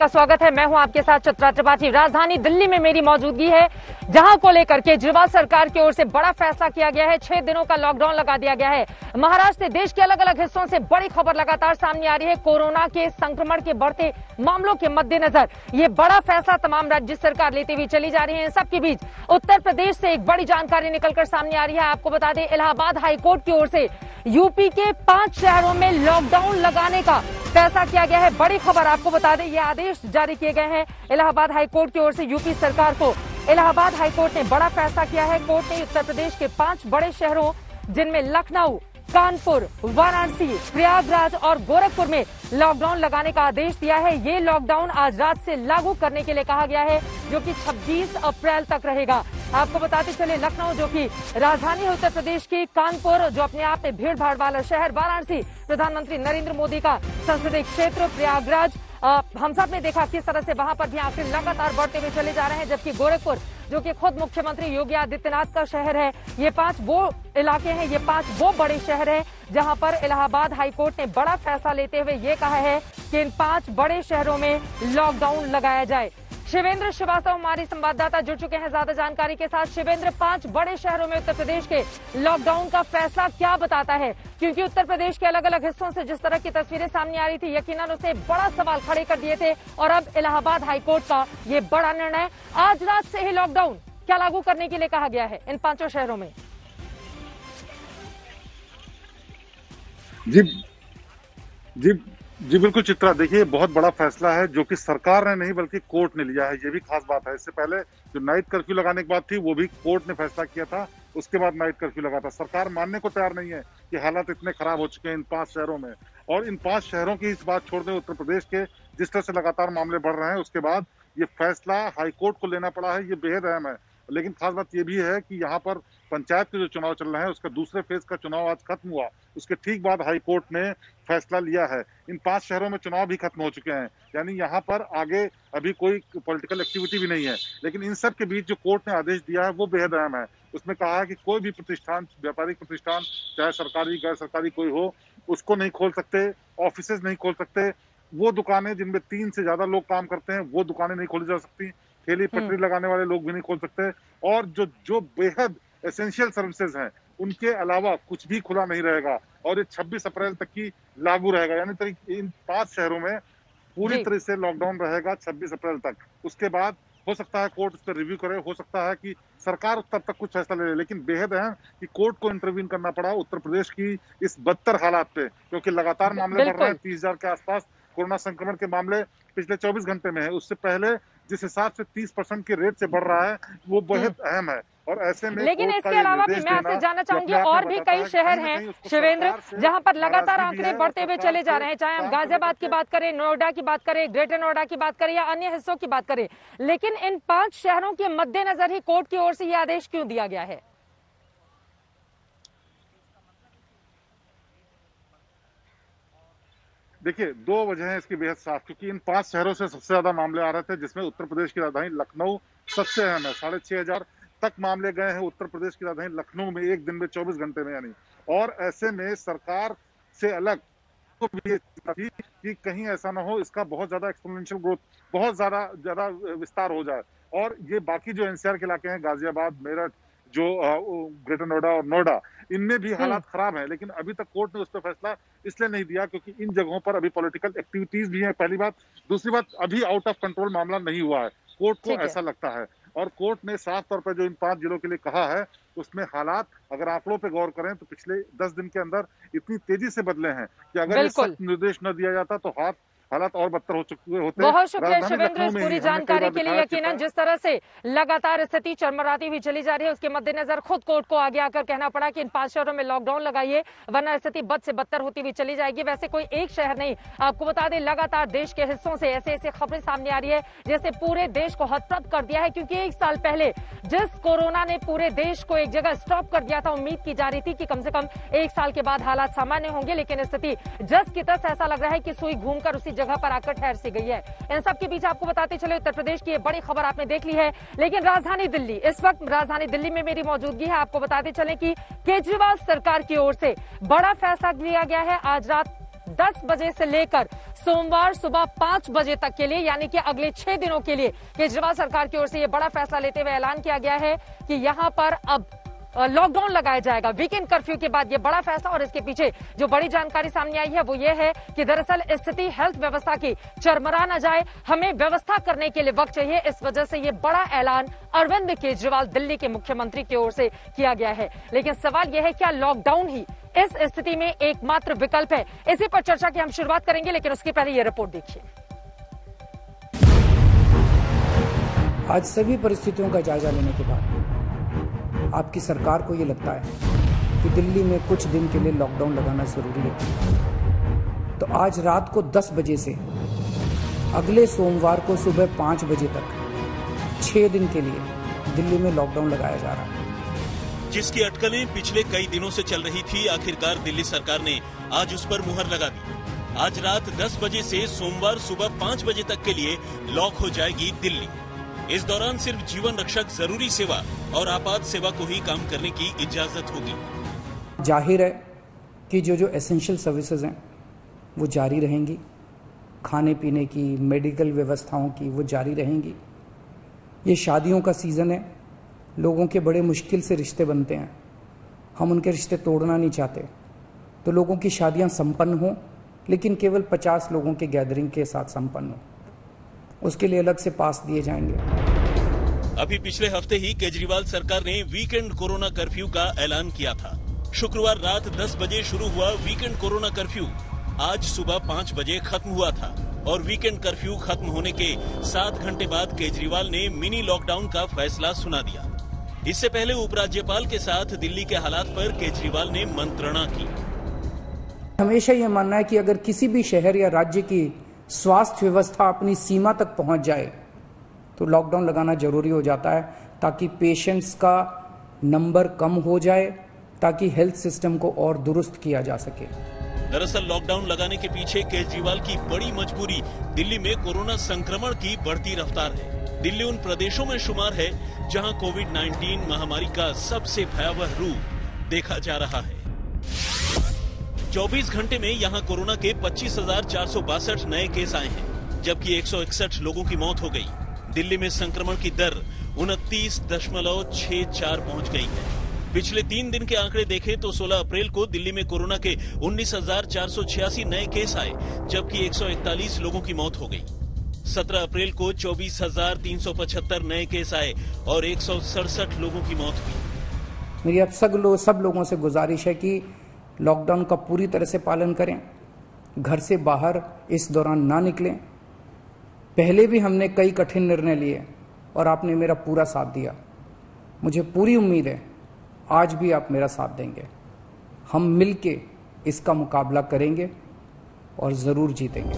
का स्वागत है। मैं हूं आपके साथ चित्रा त्रिपाठी। राजधानी दिल्ली में मेरी मौजूदगी है, जहां को लेकर केजरीवाल सरकार की ओर से बड़ा फैसला किया गया है। 6 दिनों का लॉकडाउन लगा दिया गया है। महाराष्ट्र देश के अलग अलग हिस्सों से बड़ी खबर लगातार सामने आ रही है। कोरोना के संक्रमण के बढ़ते मामलों के मद्देनजर ये बड़ा फैसला तमाम राज्य सरकार लेते हुए चली जा रही है। सबके बीच उत्तर प्रदेश से एक बड़ी जानकारी निकलकर सामने आ रही है। आपको बता दें, इलाहाबाद हाईकोर्ट की ओर से यूपी के 5 शहरों में लॉकडाउन लगाने का फैसला किया गया है। बड़ी खबर आपको बता दें, ये आदेश जारी किए गए हैं इलाहाबाद हाईकोर्ट की ओर से यूपी सरकार को। इलाहाबाद हाईकोर्ट ने बड़ा फैसला किया है। कोर्ट ने उत्तर प्रदेश के 5 बड़े शहरों जिनमें लखनऊ, कानपुर, वाराणसी, प्रयागराज और गोरखपुर में लॉकडाउन लगाने का आदेश दिया है। ये लॉकडाउन आज रात से लागू करने के लिए कहा गया है, जो कि 26 अप्रैल तक रहेगा। आपको बताते चले, लखनऊ जो कि राजधानी है उत्तर प्रदेश की, कानपुर जो अपने आप में भीड़ भाड़ वाला शहर, वाराणसी प्रधानमंत्री नरेंद्र मोदी का संसदीय क्षेत्र, प्रयागराज हम सब ने देखा किस तरह से वहां पर भी आंकड़े लगातार बढ़ते हुए चले जा रहे हैं। जबकि गोरखपुर जो कि खुद मुख्यमंत्री योगी आदित्यनाथ का शहर है, ये 5 वो इलाके हैं, ये 5 वो बड़े शहर हैं जहां पर इलाहाबाद हाईकोर्ट ने बड़ा फैसला लेते हुए ये कहा है कि इन 5 बड़े शहरों में लॉकडाउन लगाया जाए। शिवेंद्र श्रीवास्तव हमारी संवाददाता जुड़ चुके हैं ज्यादा जानकारी के साथ। शिवेंद्र, 5 बड़े शहरों में उत्तर प्रदेश के लॉकडाउन का फैसला क्या बताता है? क्योंकि उत्तर प्रदेश के अलग अलग हिस्सों से जिस तरह की तस्वीरें सामने आ रही थी, यकीनन उसने बड़ा सवाल खड़े कर दिए थे। और अब इलाहाबाद हाईकोर्ट का ये बड़ा निर्णय, आज रात से ही लॉकडाउन क्या लागू करने के लिए कहा गया है इन 5 शहरों में? जी बिल्कुल चित्रा, देखिए बहुत बड़ा फैसला है जो कि सरकार ने नहीं बल्कि कोर्ट ने लिया है। ये भी खास बात है। इससे पहले जो नाइट कर्फ्यू लगाने की बात थी वो भी कोर्ट ने फैसला किया था, उसके बाद नाइट कर्फ्यू लगा था। सरकार मानने को तैयार नहीं है कि हालात इतने खराब हो चुके हैं इन 5 शहरों में। और इन 5 शहरों की इस बात छोड़ दें, उत्तर प्रदेश के जिस तरह से लगातार मामले बढ़ रहे हैं, उसके बाद ये फैसला हाईकोर्ट को लेना पड़ा है। ये बेहद अहम है। लेकिन खास बात ये भी है कि यहाँ पर पंचायत के जो चुनाव चल रहे हैं, उसका दूसरे फेज का चुनाव आज खत्म हुआ। उसके ठीक बाद हाईकोर्ट ने फैसला लिया है। इन 5 शहरों में चुनाव भी खत्म हो चुके हैं, यानी यहाँ पर आगे अभी कोई पॉलिटिकल एक्टिविटी भी नहीं है। लेकिन इन सब के बीच जो कोर्ट ने आदेश दिया है वो बेहद अहम है। उसमें कहा है कि कोई भी प्रतिष्ठान, व्यापारिक प्रतिष्ठान, चाहे सरकारी गैर सरकारी कोई हो, उसको नहीं खोल सकते। ऑफिसेज नहीं खोल सकते। वो दुकानें जिनमें 3 से ज्यादा लोग काम करते हैं वो दुकानें नहीं खोली जा सकती। ठेली पटरी लगाने वाले लोग भी नहीं खोल सकते। और जो बेहद एसेंशियल सर्विसेज हैं उनके अलावा कुछ भी खुला नहीं रहेगा। और ये 26 अप्रैल तक की लागू रहेगा, यानी इन 5 शहरों में पूरी तरह से लॉकडाउन रहेगा 26 अप्रैल तक। उसके बाद हो सकता है कोर्ट इस पर रिव्यू करे, हो सकता है कि सरकार तब तक कुछ फैसला ले ले। लेकिन बेहद है कि कोर्ट को इंटरवीन करना पड़ा उत्तर प्रदेश की इस बदतर हालात पे, क्योंकि लगातार मामले बढ़ रहे हैं। 30,000 के आसपास कोरोना संक्रमण के मामले पिछले 24 घंटे में है। उससे पहले जिस हिसाब से 30% के रेट से बढ़ रहा है वो बेहद अहम है। और ऐसे में लेकिन इसके अलावा भी मैं आपसे जानना चाहूंगी, और भी कई शहर हैं शिवेंद्र जहां पर लगातार आंकड़े बढ़ते हुए चले जा रहे हैं, चाहे हम गाजियाबाद की बात करें, नोएडा की बात करें, ग्रेटर नोएडा की बात करें या अन्य हिस्सों की बात करें। लेकिन इन 5 शहरों के मद्देनजर ही कोर्ट की ओर से यह आदेश क्यों दिया गया है? देखिए, 2 वजह है इसकी बेहद साफ, क्योंकि इन 5 शहरों से सबसे ज्यादा मामले आ रहे थे, जिसमें उत्तर प्रदेश की राजधानी लखनऊ सबसे अहम है। 6,500 तक मामले गए हैं उत्तर प्रदेश की राजधानी लखनऊ में एक दिन में 24 घंटे में, यानी। और ऐसे में सरकार से अलग तो भी कि कहीं ऐसा ना हो इसका बहुत ज्यादा एक्सपोनेंशियल ग्रोथ, बहुत ज्यादा विस्तार हो जाए। और ये बाकी जो एनसीआर के इलाके हैं, गाजियाबाद, मेरठ, जो ग्रेटर नोएडा और नोएडा, इनमें भी हालात खराब है। लेकिन अभी तक कोर्ट ने उस पर फैसला इसलिए नहीं दिया क्योंकि इन जगहों पर अभी पॉलिटिकल एक्टिविटीज भी है, पहली बात। दूसरी बात, अभी आउट ऑफ कंट्रोल मामला नहीं हुआ है, कोर्ट को ऐसा लगता है। और कोर्ट ने साफ तौर पर जो इन 5 जिलों के लिए कहा है, उसमें हालात अगर आंकड़ों पे गौर करें तो पिछले 10 दिन के अंदर इतनी तेजी से बदले हैं कि अगर ये सख्त निर्देश न दिया जाता तो हालात और बदतर हो चुके होते। बहुत शुक्रिया शिवेंद्र इस पूरी जानकारी के लिए। यकीनन जिस तरह से लगातार स्थिति चरमराती हुई चली जा रही है, उसके मद्देनजर खुद कोर्ट को आगे आकर कहना पड़ा कि इन 5 शहरों में लॉकडाउन लगाइए, वरना स्थिति बद से बदतर होती हुई चली जाएगी। वैसे कोई एक शहर नहीं, आपको बता दें लगातार देश के हिस्सों से ऐसे खबरें सामने आ रही है जैसे पूरे देश को हतप्रभ कर दिया है। क्योंकि 1 साल पहले जिस कोरोना ने पूरे देश को एक जगह स्टॉप कर दिया था, उम्मीद की जा रही थी कि कम से कम 1 साल के बाद हालात सामान्य होंगे। लेकिन स्थिति जस की तस ऐसा लग रहा है कि सुई घूमकर उसी जगह पर आकर ठहर सी गई है। इन सब के बीच आपको बताते चले, उत्तर प्रदेश की ये बड़ी खबर आपने देख ली है। लेकिन राजधानी दिल्ली, इस वक्त राजधानी दिल्ली में मेरी मौजूदगी है। आपको बताते चले कि केजरीवाल सरकार की ओर से बड़ा फैसला लिया गया है। आज रात 10 बजे से लेकर सोमवार सुबह 5 बजे तक के लिए, यानी कि अगले 6 दिनों के लिए केजरीवाल सरकार की ओर से यह बड़ा फैसला लेते हुए ऐलान किया गया है कि यहां पर अब लॉकडाउन लगाया जाएगा वीकेंड कर्फ्यू के बाद। ये बड़ा फैसला और इसके पीछे जो बड़ी जानकारी सामने आई है वो ये है कि दरअसल स्थिति हेल्थ व्यवस्था की चरमरा न जाए, हमें व्यवस्था करने के लिए वक्त चाहिए। इस वजह से ये बड़ा ऐलान अरविंद केजरीवाल दिल्ली के मुख्यमंत्री की ओर से किया गया है। लेकिन सवाल यह है क्या लॉकडाउन ही इस स्थिति में एकमात्र विकल्प है? इसी पर चर्चा की हम शुरुआत करेंगे, लेकिन उसके पहले ये रिपोर्ट देखिए। आज सभी परिस्थितियों का जायजा लेने के बाद आपकी सरकार को ये लगता है कि दिल्ली में कुछ दिन के लिए लॉकडाउन लगाना जरूरी है, तो आज रात को 10 बजे से अगले सोमवार को सुबह 5 बजे तक 6 दिन के लिए दिल्ली में लॉकडाउन लगाया जा रहा है। जिसकी अटकलें पिछले कई दिनों से चल रही थी, आखिरकार दिल्ली सरकार ने आज उस पर मुहर लगा दी। आज रात 10 बजे से सोमवार सुबह 5 बजे तक के लिए लॉक हो जाएगी दिल्ली। इस दौरान सिर्फ जीवन रक्षक जरूरी सेवा और आपात सेवा को ही काम करने की इजाजत होगी। जाहिर है कि जो एसेंशियल सर्विसेज हैं वो जारी रहेंगी, खाने पीने की, मेडिकल व्यवस्थाओं की वो जारी रहेंगी। ये शादियों का सीजन है, लोगों के बड़े मुश्किल से रिश्ते बनते हैं, हम उनके रिश्ते तोड़ना नहीं चाहते, तो लोगों की शादियां संपन्न हों, लेकिन केवल 50 लोगों के गैदरिंग के साथ संपन्न हो, उसके लिए अलग से पास दिए जाएंगे। अभी पिछले हफ्ते ही केजरीवाल सरकार ने वीकेंड कोरोना कर्फ्यू का ऐलान किया था। शुक्रवार रात 10 बजे शुरू हुआ वीकेंड कोरोना कर्फ्यू आज सुबह 5 बजे खत्म हुआ था और वीकेंड कर्फ्यू खत्म होने के 7 घंटे बाद केजरीवाल ने मिनी लॉकडाउन का फैसला सुना दिया। इससे पहले उपराज्यपाल के साथ दिल्ली के हालात पर केजरीवाल ने मंत्रणा की। हमेशा ये मानना है कि अगर किसी भी शहर या राज्य की स्वास्थ्य व्यवस्था अपनी सीमा तक पहुंच जाए तो लॉकडाउन लगाना जरूरी हो जाता है, ताकि पेशेंट्स का नंबर कम हो जाए, ताकि हेल्थ सिस्टम को और दुरुस्त किया जा सके। दरअसल लॉकडाउन लगाने के पीछे केजरीवाल की बड़ी मजबूरी दिल्ली में कोरोना संक्रमण की बढ़ती रफ्तार है। दिल्ली उन प्रदेशों में शुमार है जहां कोविड-19 महामारी का सबसे भयावह रूप देखा जा रहा है। 24 घंटे में यहां कोरोना के 25,462 नए केस आए हैं, जबकि 161 लोगों की मौत हो गई। दिल्ली में संक्रमण की दर 29.64 पहुंच गई है। पिछले 3 दिन के आंकड़े देखें तो 16 अप्रैल को दिल्ली में कोरोना के 19,486 नए केस आए, जबकि 141 लोगों की मौत हो गई। 17 अप्रैल को 24,375 नए केस आए और 167 लोगों की मौत हुई। मेरी अब सब लोगों से गुजारिश है कि लॉकडाउन का पूरी तरह से पालन करें, घर से बाहर इस दौरान ना निकलें। पहले भी हमने कई कठिन निर्णय लिए और आपने मेरा पूरा साथ दिया। मुझे पूरी उम्मीद है आज भी आप मेरा साथ देंगे। हम मिलके इसका मुकाबला करेंगे और जरूर जीतेंगे।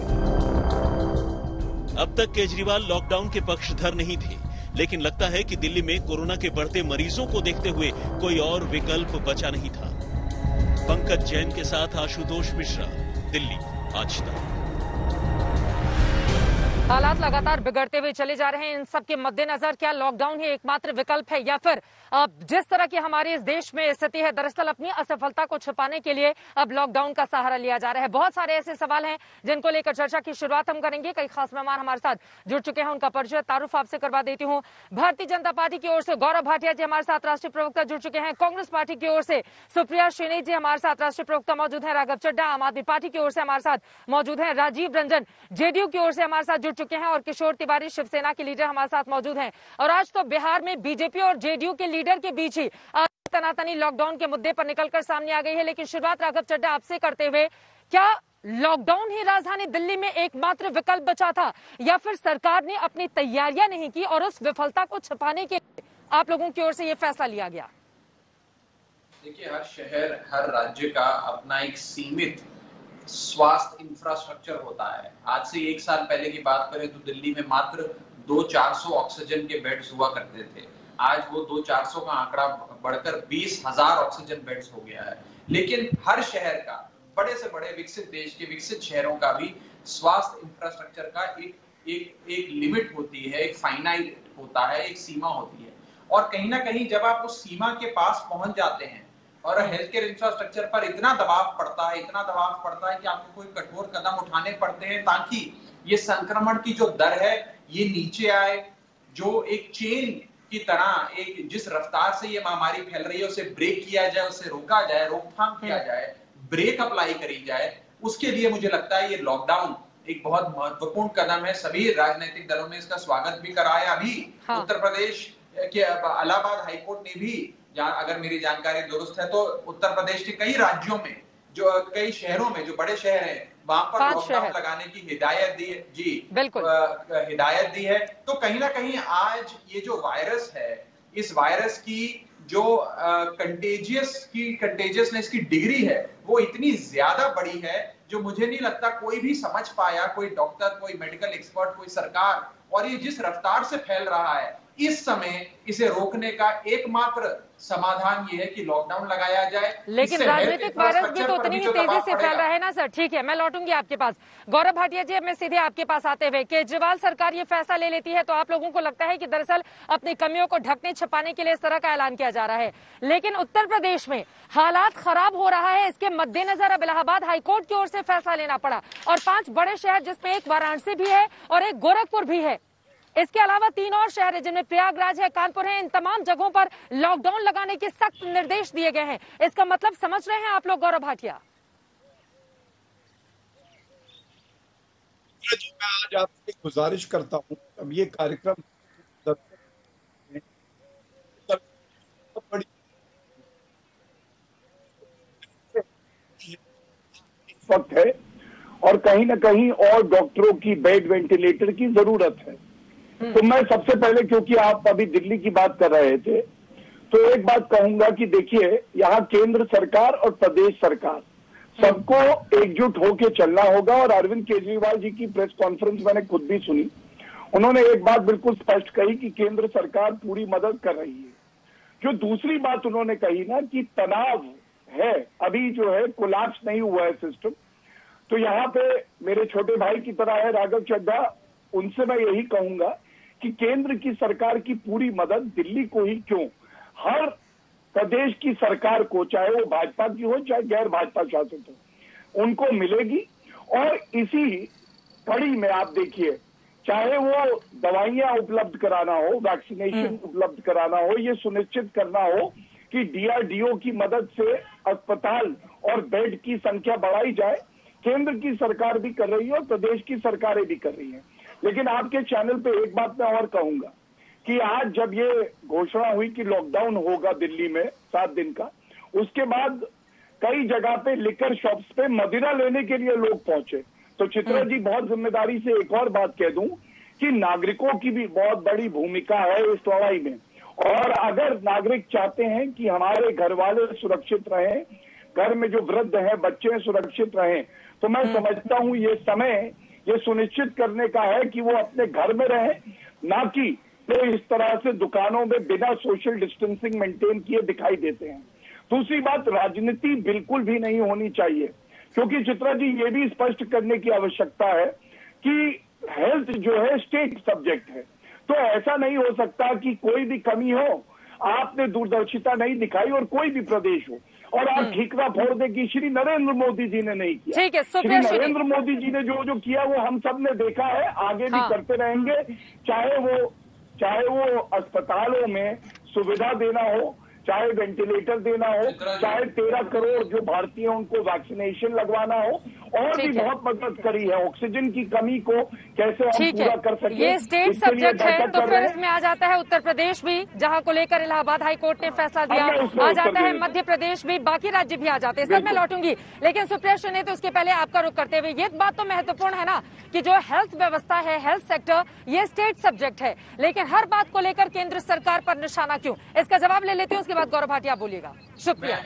अब तक केजरीवाल लॉकडाउन के पक्षधर नहीं थे, लेकिन लगता है कि दिल्ली में कोरोना के बढ़ते मरीजों को देखते हुए कोई और विकल्प बचा नहीं था। पंकज जैन के साथ आशुतोष मिश्रा, दिल्ली आज तक। हालात लगातार बिगड़ते हुए चले जा रहे हैं। इन सब के मद्देनजर क्या लॉकडाउन ही एकमात्र विकल्प है, या फिर जिस तरह की हमारे इस देश में स्थिति है, दरअसल अपनी असफलता को छिपाने के लिए अब लॉकडाउन का सहारा लिया जा रहा है? बहुत सारे ऐसे सवाल हैं जिनको लेकर चर्चा की शुरुआत हम करेंगे। कई खास मेहमान हमारे साथ जुड़ चुके हैं, उनका परिचय तारुफ आपसे करवा देती हूँ। भारतीय जनता पार्टी की ओर से गौरव भाटिया जी हमारे साथ राष्ट्रीय प्रवक्ता जुड़ चुके हैं। कांग्रेस पार्टी की ओर से सुप्रिया श्रीनेत जी हमारे साथ राष्ट्रीय प्रवक्ता मौजूद हैं। राघव चड्ढा आम आदमी पार्टी की ओर से हमारे साथ मौजूद हैं। राजीव रंजन जेडीयू की ओर से हमारे साथ जुड़ चुके हैं और किशोर तिवारी शिवसेना के लीडर हमारे साथ मौजूद हैं। और आज तो बिहार में बीजेपी और जेडीयू के लीडर के बीच ही तनातनी लॉकडाउन के मुद्दे पर निकलकर सामने आ गई है। लेकिन शुरुआत राघव चड्ढा आपसे करते हुए, क्या लॉकडाउन ही राजधानी दिल्ली में एकमात्र विकल्प बचा था, या फिर सरकार ने अपनी तैयारियां नहीं की और उस विफलता को छिपाने के लिए आप लोगों की ओर से यह फैसला लिया गया? देखिए, हर शहर, हर राज्य का अपना एक सीमित स्वास्थ्य इंफ्रास्ट्रक्चर होता है। आज से 1 साल पहले की बात करें तो दिल्ली में मात्र 200-400 ऑक्सीजन के बेड्स हुआ करते थे। आज वो 200-400 का आंकड़ा बढ़कर 20,000 ऑक्सीजन बेड्स हो गया है। लेकिन हर शहर का, बड़े से बड़े विकसित देश के विकसित शहरों का भी स्वास्थ्य इंफ्रास्ट्रक्चर का एक लिमिट होती है, एक फाइनाइट होता है, एक सीमा होती है। और कहीं ना कहीं जब आप उस सीमा के पास पहुंच जाते हैं और हेल्थ केयर इंफ्रास्ट्रक्चर पर इतना दबाव पड़ता है कि आपको कोई कठोर कदम उठाने पड़ते हैं ताकि ये संक्रमण की जो दर है ये नीचे आए, जो एक चेन की तरह एक जिस रफ्तार से ये महामारी फैल रही है उसे ब्रेक किया जाए, उसे रोका जाए, रोकथाम किया जाए, ब्रेक अप्लाई करी जाए। उसके लिए मुझे लगता है ये लॉकडाउन एक बहुत महत्वपूर्ण कदम है। सभी राजनीतिक दलों ने इसका स्वागत भी करा है। अभी उत्तर प्रदेश के इलाहाबाद हाईकोर्ट ने भी, अगर मेरी जानकारी दुरुस्त है तो उत्तर प्रदेश के कई राज्यों में, जो कई शहरों में, जो बड़े शहर हैं, वहां पर लॉकडाउन लगाने की हिदायत दी है। जी बिल्कुल, हिदायत दी है। तो कहीं ना कहीं आज ये जो वायरस है, इस वायरस की जो कंटेजियसनेस की डिग्री है वो इतनी ज्यादा बड़ी है जो मुझे नहीं लगता कोई भी समझ पाया, कोई डॉक्टर, कोई मेडिकल एक्सपर्ट, कोई सरकार। और ये जिस रफ्तार से फैल रहा है, इस समय इसे रोकने का एकमात्र समाधान ये है कि लॉकडाउन लगाया जाए। लेकिन राजनीतिक वायरस भी तो उतनी ही तेजी से फैल रहा है ना सर। ठीक है, मैं लौटूंगी आपके पास। गौरव भाटिया जी, अब मैं सीधे आपके पास आते हुए, केजरीवाल सरकार ये फैसला ले लेती है तो आप लोगों को लगता है कि दरअसल अपनी कमियों को ढकने छिपाने के लिए इस तरह का ऐलान किया जा रहा है, लेकिन उत्तर प्रदेश में हालात खराब हो रहा है। इसके मद्देनजर अब इलाहाबाद हाईकोर्ट की ओर से फैसला लेना पड़ा और 5 बड़े शहर, जिसमें एक वाराणसी भी है और एक गोरखपुर भी है, इसके अलावा 3 और शहर है जिनमें प्रयागराज है, कानपुर है, इन तमाम जगहों पर लॉकडाउन लगाने के सख्त निर्देश दिए गए हैं। इसका मतलब समझ रहे हैं आप लोग, गौरव भाटिया? मैं आज आपसे गुजारिश करता हूं, अब ये कार्यक्रम वक्त है और कहीं ना कहीं और डॉक्टरों की बेड, वेंटिलेटर की जरूरत है। तो मैं सबसे पहले, क्योंकि आप अभी दिल्ली की बात कर रहे थे, तो एक बात कहूंगा कि देखिए, यहाँ केंद्र सरकार और प्रदेश सरकार सबको एकजुट होकर चलना होगा। और अरविंद केजरीवाल जी की प्रेस कॉन्फ्रेंस मैंने खुद भी सुनी, उन्होंने एक बात बिल्कुल स्पष्ट कही कि केंद्र सरकार पूरी मदद कर रही है। जो दूसरी बात उन्होंने कही ना कि तनाव है, अभी जो है कोलैप्स नहीं हुआ है सिस्टम, तो यहाँ पे मेरे छोटे भाई की तरह है राघव चड्ढा, उनसे मैं यही कहूंगा कि केंद्र की सरकार की पूरी मदद दिल्ली को ही क्यों, हर प्रदेश की सरकार को, चाहे वो भाजपा की हो चाहे गैर भाजपा शासित हो, उनको मिलेगी। और इसी कड़ी में आप देखिए, चाहे वो दवाइयां उपलब्ध कराना हो, वैक्सीनेशन उपलब्ध कराना हो, ये सुनिश्चित करना हो कि डीआरडीओ की मदद से अस्पताल और बेड की संख्या बढ़ाई जाए, केंद्र की सरकार भी कर रही है और प्रदेश की सरकारें भी कर रही हैं। लेकिन आपके चैनल पे एक बात मैं और कहूंगा कि आज जब ये घोषणा हुई कि लॉकडाउन होगा दिल्ली में 7 दिन का, उसके बाद कई जगह पे लिकर शॉप्स पे मदिरा लेने के लिए लोग पहुंचे। तो चित्रा जी, बहुत जिम्मेदारी से एक और बात कह दूं कि नागरिकों की भी बहुत बड़ी भूमिका है इस लड़ाई में। और अगर नागरिक चाहते हैं कि हमारे घर वाले सुरक्षित रहें, घर में जो वृद्ध हैं, बच्चे सुरक्षित रहें, तो मैं समझता हूं ये समय ये सुनिश्चित करने का है कि वो अपने घर में रहें, ना कि तो इस तरह से दुकानों में बिना सोशल डिस्टेंसिंग मेंटेन किए दिखाई देते हैं। दूसरी बात, राजनीति बिल्कुल भी नहीं होनी चाहिए, क्योंकि चित्रा जी ये भी स्पष्ट करने की आवश्यकता है कि हेल्थ जो है स्टेट सब्जेक्ट है। तो ऐसा नहीं हो सकता कि कोई भी कमी हो, आपने दूरदर्शिता नहीं दिखाई और कोई भी प्रदेश हो और आप ठीकरा फोड़ दे कि श्री नरेंद्र मोदी जी ने नहीं किया। ठीक है, श्री नरेंद्र मोदी जी ने जो किया वो हम सब ने देखा है, आगे भी करते रहेंगे, चाहे वो अस्पतालों में सुविधा देना हो, चाहे वेंटिलेटर देना हो, चाहे 13 करोड़ जो भारतीय उनको वैक्सीनेशन लगवाना हो, और भी बहुत मदद करी है। ऑक्सीजन की कमी को कैसे हम पूरा कर सकें, ये स्टेट सब्जेक्ट है। तो फिर इसमें आ जाता है उत्तर प्रदेश भी, जहां को लेकर इलाहाबाद हाईकोर्ट ने फैसला दिया, आ जाता है मध्य प्रदेश भी, बाकी राज्य भी आ जाते हैं। सर मैं लौटूंगी, लेकिन सुप्रिया श्री, तो उसके पहले आपका रुख करते हुए, ये बात तो महत्वपूर्ण है ना कि जो हेल्थ व्यवस्था है, हेल्थ सेक्टर, ये स्टेट सब्जेक्ट है, लेकिन हर बात को लेकर केंद्र सरकार पर निशाना क्यों? इसका जवाब ले लेते हैं, उसके बाद गौरव भाटिया बोलिएगा। शुक्रिया।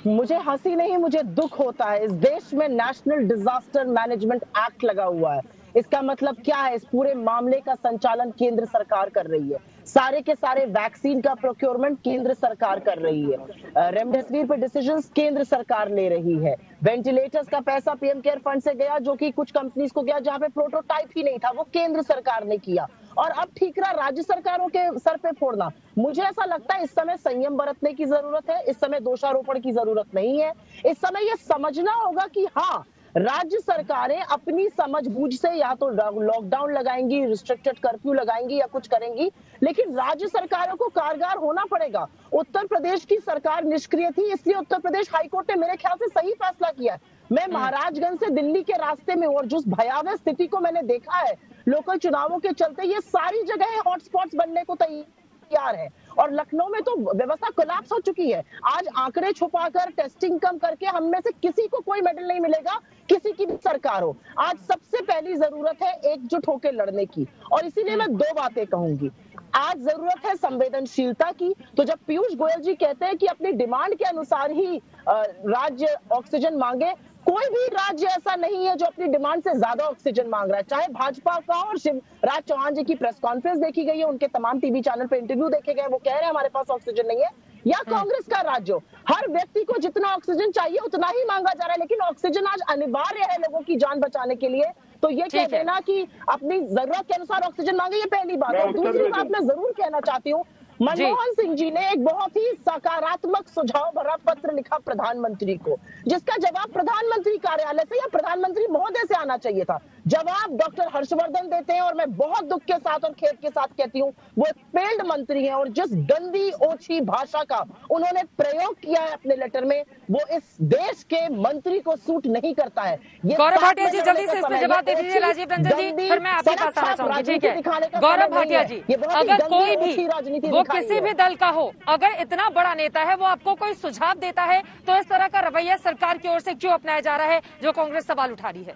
मुझे हंसी नहीं, मुझे दुख होता है। इस देश में नेशनल डिजास्टर मैनेजमेंट एक्ट लगा हुआ है, इसका मतलब क्या है? इस पूरे मामले का संचालन केंद्र सरकार कर रही है। सारे के सारे वैक्सीन का प्रोक्योरमेंट केंद्र सरकार कर रही है, रेमडेसिविर पे डिसीजंस केंद्र सरकार ले रही है, वेंटिलेटर्स का पैसा पीएम केयर फंड से गया जो कि कुछ कंपनीज को गया जहां पे प्रोटोटाइप ही नहीं था, वो केंद्र सरकार ने किया। और अब ठीकरा राज्य सरकारों के सर पे फोड़ना, मुझे ऐसा लगता है इस समय संयम बरतने की जरूरत है, इस समय दोषारोपण की जरूरत नहीं है। इस समय यह समझना होगा कि हाँ, राज्य सरकारें अपनी समझबूझ से या तो लॉकडाउन लगाएंगी, रिस्ट्रिक्टेड कर्फ्यू लगाएंगी या कुछ करेंगी, लेकिन राज्य सरकारों को कारगर होना पड़ेगा। उत्तर प्रदेश की सरकार निष्क्रिय थी, इसलिए उत्तर प्रदेश हाईकोर्ट ने मेरे ख्याल से सही फैसला किया। मैं महाराजगंज से दिल्ली के रास्ते में और जिस भयावह स्थिति को मैंने देखा है लोकल चुनावों के चलते, ये सारी जगह हॉटस्पॉट्स बनने को तैयार है और लखनऊ में तो व्यवस्था कोलैप्स हो चुकी है। आज आंकड़े छुपाकर, टेस्टिंग कम करके हम में से किसी को कोई मेडल नहीं मिलेगा, किसी की भी सरकार हो। आज सबसे पहली जरूरत है एकजुट होकर लड़ने की, और इसीलिए मैं दो बातें कहूंगी। आज जरूरत है संवेदनशीलता की। तो जब पीयूष गोयल जी कहते हैं कि अपनी डिमांड के अनुसार ही राज्य ऑक्सीजन मांगे, कोई भी राज्य ऐसा नहीं है जो अपनी डिमांड से ज्यादा ऑक्सीजन मांग रहा है। चाहे भाजपा का और शिवराज चौहान जी की प्रेस कॉन्फ्रेंस देखी गई है, उनके तमाम टीवी चैनल पे इंटरव्यू देखे गए, वो कह रहे हैं हमारे पास ऑक्सीजन नहीं है, या कांग्रेस का राज्य हो, हर व्यक्ति को जितना ऑक्सीजन चाहिए उतना ही मांगा जा रहा है। लेकिन ऑक्सीजन आज अनिवार्य है लोगों की जान बचाने के लिए। तो ये कह देना कि अपनी जरूरत के अनुसार ऑक्सीजन मांगे, ये पहली बात। और दूसरी बात मैं जरूर कहना चाहती हूँ, मनमोहन सिंह जी ने एक बहुत ही सकारात्मक सुझाव भरा पत्र लिखा प्रधानमंत्री को, जिसका जवाब प्रधानमंत्री कार्यालय से या प्रधानमंत्री महोदय से आना चाहिए था। जवाब डॉक्टर हर्षवर्धन देते हैं, और मैं बहुत दुख के साथ और खेद के साथ कहती हूँ, वो एक फेल्ड मंत्री हैं और जिस गंदी ओछी भाषा का उन्होंने प्रयोग किया है अपने लेटर में, वो इस देश के मंत्री को सूट नहीं करता है। गौरव भाटिया जी, जल्दी से इसमें जवाब दे दीजिए। राजीव रंजन जी, फिर मैं आपके पास आना चाहूंगी। ठीक है गौरव भाटिया जी, अगर कोई भी वो किसी भी दल का हो, अगर इतना बड़ा नेता है, वो आपको कोई सुझाव देता है, तो इस तरह का रवैया सरकार की ओर से क्यों अपनाया जा रहा है, जो कांग्रेस सवाल उठा रही है?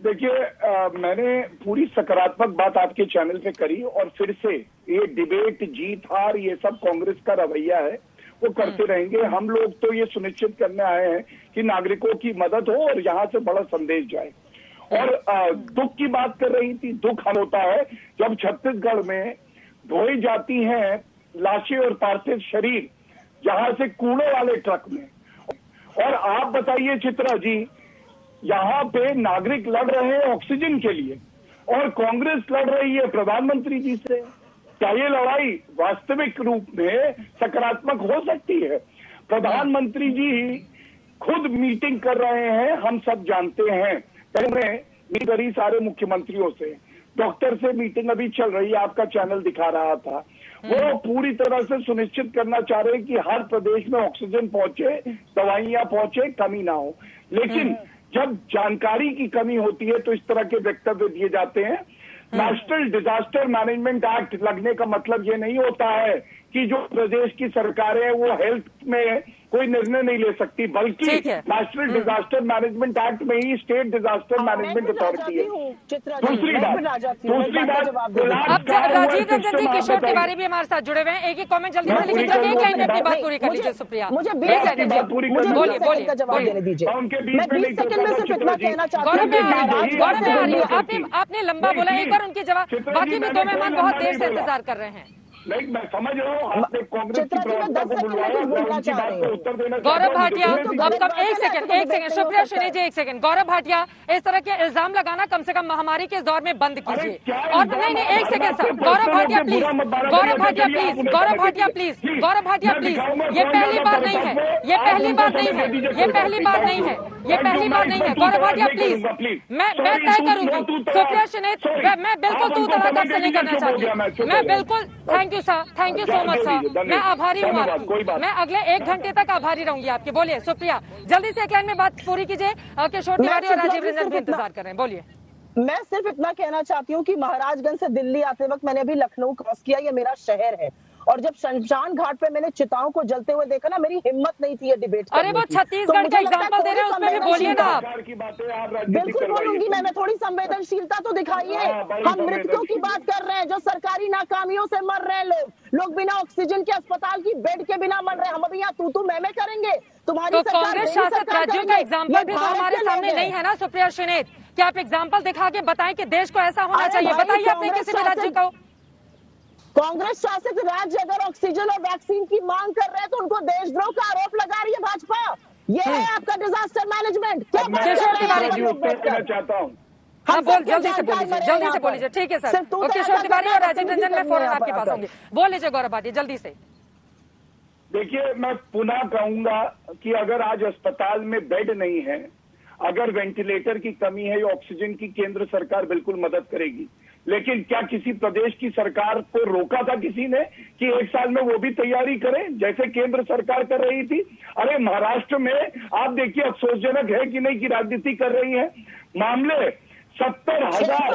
देखिए, मैंने पूरी सकारात्मक बात आपके चैनल पे करी, और फिर से ये डिबेट, जीत हार, ये सब कांग्रेस का रवैया है, वो करते रहेंगे। हम लोग तो ये सुनिश्चित करने आए हैं कि नागरिकों की मदद हो और यहाँ से बड़ा संदेश जाए। और दुख की बात कर रही थी, दुख हम होता है जब छत्तीसगढ़ में ढोई जाती हैं लाशें और पार्थिव शरीर, जहां से कूड़े वाले ट्रक में। और आप बताइए चित्रा जी, यहाँ पे नागरिक लड़ रहे हैं ऑक्सीजन के लिए और कांग्रेस लड़ रही है प्रधानमंत्री जी से। क्या ये लड़ाई वास्तविक रूप में सकारात्मक हो सकती है? प्रधानमंत्री जी खुद मीटिंग कर रहे हैं, हम सब जानते हैं। पहले मीटिंग करी सारे मुख्यमंत्रियों से, डॉक्टर से मीटिंग अभी चल रही है, आपका चैनल दिखा रहा था। वो पूरी तरह से सुनिश्चित करना चाह रहे हैं कि हर प्रदेश में ऑक्सीजन पहुंचे, दवाइयां पहुंचे, कमी ना हो। लेकिन जब जानकारी की कमी होती है तो इस तरह के वक्तव्य दिए जाते हैं। नेशनल डिजास्टर मैनेजमेंट एक्ट लगने का मतलब ये नहीं होता है कि जो प्रदेश की सरकारें वो हेल्थ में कोई निर्णय नहीं ले सकती, बल्कि नेशनल डिजास्टर मैनेजमेंट एक्ट में ही स्टेट डिजास्टर मैनेजमेंट अथॉरिटी है। दूसरी बात राजीव रंजन जी किशोर तिवारी भी हमारे साथ जुड़े हुए हैं। एक ही कॉमेंट जल्दी से लिखिए, एक लाइन में अपनी बात पूरी कर लीजिए। सुप्रिया, मुझे 20 सेकंड का जवाब देने दीजिए। मैं 20 सेकंड में सिर्फ इतना कहना चाहती हूँ। गौरव में आ रही हूँ, आपने लंबा बोला, एक बार उनके जवाब, बाकी भी दो मेहमान बहुत देर से इंतजार कर रहे हैं। नहीं, मैं समझ रहा हूँ, आपने कांग्रेस की प्रवक्ता को बुलवाया, उनकी बात को उत्तर देना। गौरव भाटिया, अब कब, एक सेकंड, सुप्रिया श्रीनी जी, एक सेकंड। गौरव भाटिया, इस तरह के इल्जाम लगाना कम से कम महामारी के इस दौर में बंद कीजिए। और नहीं, एक second sir, Gaurav Bhatia please, Gaurav Bhatia please, Gaurav Bhatia please, Gaurav Bhatia please, ये पहली बार नहीं है, ये पहली बार नहीं है, ये पहली बार नहीं है, ये पहली बार नहीं है। गौरव भाटिया प्लीज, मैं तय करूंगी। सुप्रिया श्रीनी, मैं बिल्कुल तू तड़ाक से नहीं करना चाहती, मैं बिल्कुल, thank you sir, thank you so much sir, मैं आभारी हूँ आपकी, मैं अगले 1 घंटे तक आभारी रहूंगी आपके। बोलिए सुप्रिया, जल्दी से एक लाइन में बात पूरी कीजिए। किशोर तिवारी और राजीव रंजन भी इंतजार कर रहे हैं, बोलिए। मैं सिर्फ इतना कहना चाहती हूँ कि महाराजगंज से दिल्ली आते वक्त मैंने अभी लखनऊ क्रॉस किया, ये मेरा शहर है, और जब शमशान घाट पे मैंने चिताओं को जलते हुए देखा ना, मेरी हिम्मत नहीं थी ये डिबेट करने की। अरे वो छत्तीसगढ़ का एग्जांपल दे रहे हैं, उसमें भी बोलिए ना आप। बिल्कुल बोलूंगी मैं थोड़ी संवेदनशीलता तो दिखाइए। हम मृतकों की बात कर रहे हैं, जो सरकारी नाकामियों से मर रहे हैं लोग बिना ऑक्सीजन के अस्पताल की बेड के बिना मर रहे हैं। हम अभी यहाँ तू मैं करेंगे, तुम्हारी तो कांग्रेस शासित राज्यों का एग्जाम्पल भी तो हमारे सामने नहीं है ना सुप्रिया श्रीनेत। क्या आप एग्जाम्पल दिखा के बताएं कि देश को ऐसा होना चाहिए? बताइए अपने किसी भी राज्य को। कांग्रेस शासित राज्य अगर ऑक्सीजन और वैक्सीन की मांग कर रहे हैं तो उनको देशद्रोह का आरोप लगा रही है भाजपा। ये है आपका डिजास्टर मैनेजमेंट। क्या किशोर तिवारी जी कहना चाहता हूँ, हाँ बोल, जल्दी से बोलीजिए। ठीक है सर। किशोर तिवारी और राजीव रंजन, मैं फौरन आपके पास होंगे। बोल लीजिए गौरव भाटिया, जल्दी से। देखिए, मैं पुनः कहूंगा कि अगर आज अस्पताल में बेड नहीं है, अगर वेंटिलेटर की कमी है या ऑक्सीजन की, केंद्र सरकार बिल्कुल मदद करेगी। लेकिन क्या किसी प्रदेश की सरकार को रोका था किसी ने कि एक साल में वो भी तैयारी करें जैसे केंद्र सरकार कर रही थी? अरे महाराष्ट्र में आप देखिए, अफसोसजनक है कि नहीं कि राजनीति कर रही है। मामले 70,000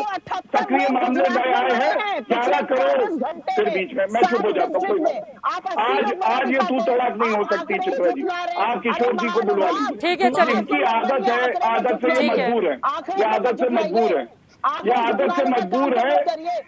सक्रिय मामले नए आए हैं, 11 करोड़ फिर बीच में। मैं चुप हो जाता हूँ। आज ये तू तड़ाक नहीं हो सकती चित्रा जी। आप किशोर जी को बुलवा लीजिए। ठीक है, चलिए। इनकी आदत है, आदत से ये मजबूर है, ये आदत से मजबूर है, ये आदत से मजबूर है।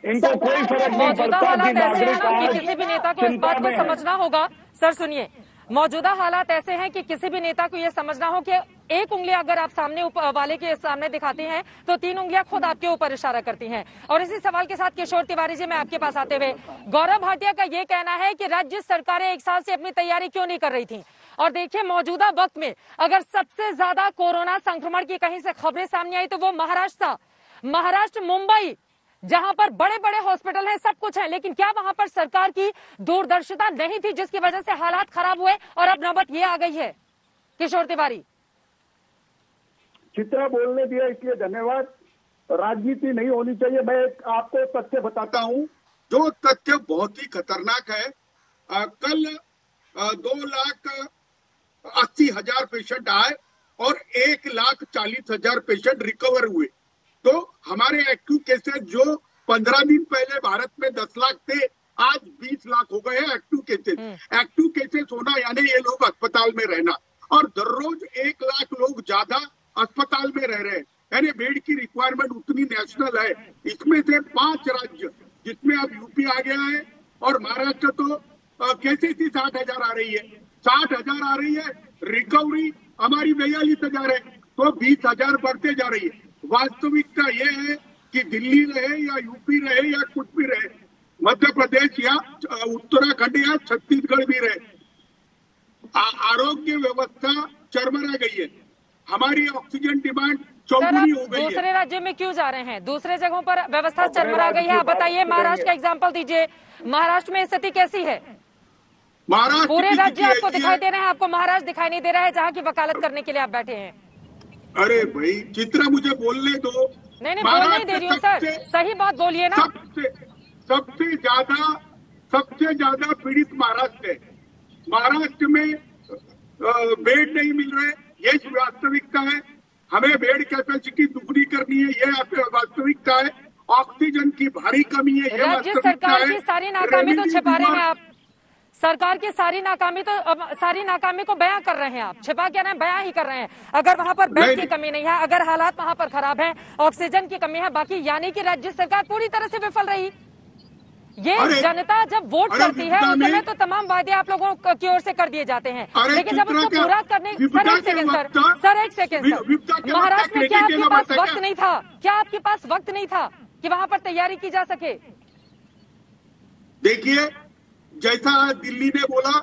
इनको कोई फर्क नहीं मौजूदा पड़ता हालात कि ऐसे हैं नागरिक ना कि आज किसी भी नेता को इस बात को समझना होगा। सर सुनिए, मौजूदा हालात ऐसे हैं कि किसी भी नेता को यह समझना हो कि एक उंगली अगर आप सामने वाले के सामने दिखाते हैं तो 3 उंगलियां खुद आपके ऊपर इशारा करती हैं। और इसी सवाल के साथ किशोर तिवारी जी, मैं आपके पास आते हुए, गौरव भाटिया का ये कहना है कि राज्य सरकारें एक साल से अपनी तैयारी क्यों नहीं कर रही थी। और देखिए, मौजूदा वक्त में अगर सबसे ज्यादा कोरोना संक्रमण की कहीं से खबरें सामने आई तो वो महाराष्ट्र था। महाराष्ट्र, मुंबई, जहां पर बड़े बड़े हॉस्पिटल हैं, सब कुछ है, लेकिन क्या वहां पर सरकार की दूरदर्शिता नहीं थी जिसकी वजह से हालात खराब हुए और अब नौबत ये आ गई है? किशोर तिवारी। चित्रा बोलने दिया इसलिए धन्यवाद। राजनीति नहीं होनी चाहिए। मैं एक आपको तथ्य बताता हूं, जो तथ्य बहुत ही खतरनाक है। कल 2,80,000 पेशेंट आए और 1,40,000 पेशेंट रिकवर हुए। तो हमारे एक्टिव केसेस जो 15 दिन पहले भारत में 10 लाख थे, आज 20 लाख हो गए हैं एक्टिव केसेस। एक्टिव केसेस होना यानी ये लोग अस्पताल में रहना, और दररोज 1 लाख लोग ज्यादा अस्पताल में रह रहे हैं, यानी बेड की रिक्वायरमेंट उतनी नेशनल है। इसमें से 5 राज्य जिसमें अब यूपी आ गया है और महाराष्ट्र तो कैसे थी 60,000 आ रही है, 60,000 आ रही है। रिकवरी हमारी 42,000 है, तो 20,000 बढ़ते जा रही है। वास्तविकता ये है कि दिल्ली रहे या यूपी रहे या कुछ भी रहे, मध्य प्रदेश या उत्तराखंड या छत्तीसगढ़ भी रहे, आरोग्य व्यवस्था चरमरा गई है। हमारी ऑक्सीजन डिमांड चौगुनी हो गई है। दूसरे राज्य में क्यों जा रहे हैं? दूसरे जगहों पर व्यवस्था चरमरा गई है। आप बताइए, महाराष्ट्र का एग्जाम्पल दीजिए। महाराष्ट्र में स्थिति कैसी है? महाराष्ट्र पूरे राज्य आपको दिखाई दे रहे हैं, आपको महाराष्ट्र दिखाई नहीं दे रहा है जहाँ की वकालत करने के लिए आप बैठे हैं? अरे भाई चित्रा, मुझे बोलने दो। नहीं बोल नहीं दे रही हूँ सर, सही बात बोलिए ना। सबसे ज्यादा पीड़ित महाराष्ट्र है। महाराष्ट्र में बेड नहीं मिल रहे, ये वास्तविकता है। हमें बेड कैपेसिटी दुगनी करनी है, ये वास्तविकता है। ऑक्सीजन की भारी कमी है, ये राज्य सरकार की सारी नाकामी तो छिपा रहे हैं आप। सरकार की सारी नाकामी को बयां कर रहे हैं आप, छिपा क्या नहीं, बयां ही कर रहे हैं। अगर वहां पर बेड की कमी नहीं है, अगर हालात वहां पर खराब हैं, ऑक्सीजन की कमी है, बाकी यानी कि राज्य सरकार पूरी तरह से विफल रही। ये जनता जब वोट करती है उस समय तो तमाम वादे आप लोगों की ओर से कर दिए जाते हैं, लेकिन जब उसको पूरा करने, सर एक सेकेंड सर, महाराष्ट्र में क्या आपके पास वक्त नहीं था? क्या आपके पास वक्त नहीं था कि वहां पर तैयारी की जा सके? देखिए, जैसा दिल्ली ने बोला